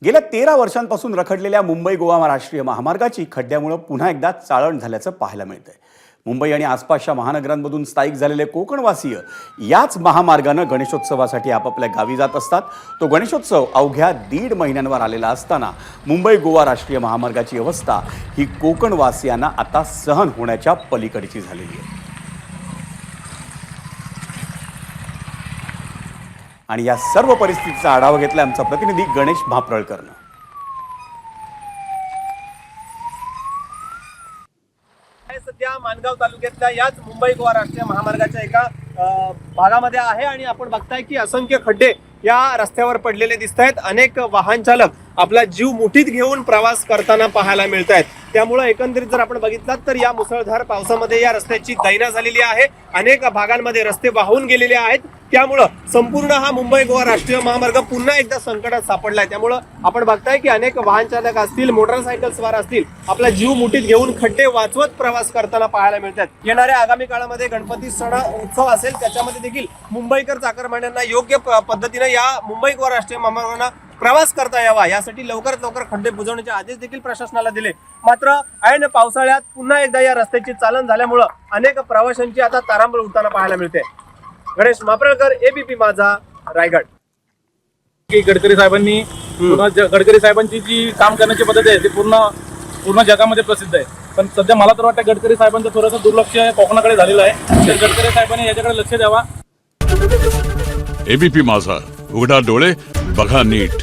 गेल्या 13 वर्षांपासून रखडलेल्या मुंबई गोवा राष्ट्रीय महामार्गाची खड्ड्यामुळे पुन्हा एकदा चाळण झाल्याचं पाहायला मिळतंय। मुंबई आणि आसपासच्या महानगरांमधून स्थायिक झालेले कोकणवासीय याच महामार्गानं गणेशोत्सवासाठी आपापल्या गावी जात असतात। तो गणेशोत्सव अवघ्या 1.5 महिन्यांवर आलेला असताना मुंबई गोवा राष्ट्रीय महामार्गाची अवस्था ही कोकणवासियांना आता सहन होण्याच्या पलीकडची झालेली आहे। आणि या सर्व परिस्थितीचा आढावा घेतला आमचा प्रतिनिधी गणेश भापरळकरनं। सध्या मानगाव तालुक्यातल्या याच मुंबई गोवा राष्ट्रीय महामार्गाच्या एका भागामध्ये आहे आणि आपण बघताय की असंख्य खड्डे या रस्त्यावर पडलेले दिसत आहेत। अनेक वाहन चालक आपला जीव मुठीत घेऊन प्रवास करताना पाहायला मिळत आहेत। त्यामुळे एकंदरीत जर आपण बघितलात तर या मुसळधार पावसामध्ये या रस्त्याची दैना झालेली आहे। अनेक भागांमध्ये रस्ते वाहून गेलेले आहेत। त्यामुळे संपूर्ण हा मुंबई गोवा राष्ट्रीय महामार्ग पुन्हा एकदा संकटात सापडलाय। त्यामुळे आपण बघताय की अनेक वाहन चालक असतील, मोटरसायकल स्वार असतील, आपला जीव मुठीत घेऊन खड्डे वाचवत प्रवास करताना पाहायला मिळतात। येणाऱ्या आगामी काळामध्ये गणपती सण उत्सव असेल, त्याच्यामध्ये देखील मुंबईकर चाकरमान्यांना योग्य पद्धतीने या मुंबई गोवा राष्ट्रीय महामार्गाने प्रवास करता यावा यासाठी लवकरात लवकर खड्डे बुजवण्याचे आदेश देखील प्रशासनाला दिले। मात्र ऐन पावसाळ्यात पुन्हा एकदा या रस्त्याची चालन झाल्यामुळे अनेक प्रवाशांची आता तारांबळ उडताना पाहायला मिळते। गणेश मापरळकर, एबीपी माझा, रायगड। गडकरी साहेबांनी गडकरी साहेबांची जी काम करण्याची पद्धत आहे ती पूर्ण जगामध्ये प्रसिद्ध आहे। पण सध्या मला तर वाटतं गडकरी साहेबांचं थोडंसं दुर्लक्ष कोकणाकडे झालेलं आहे। तर गडकरी साहेबांनी याच्याकडे लक्ष द्यावा। एबीपी माझा, उघडा डोळे बघा नीट।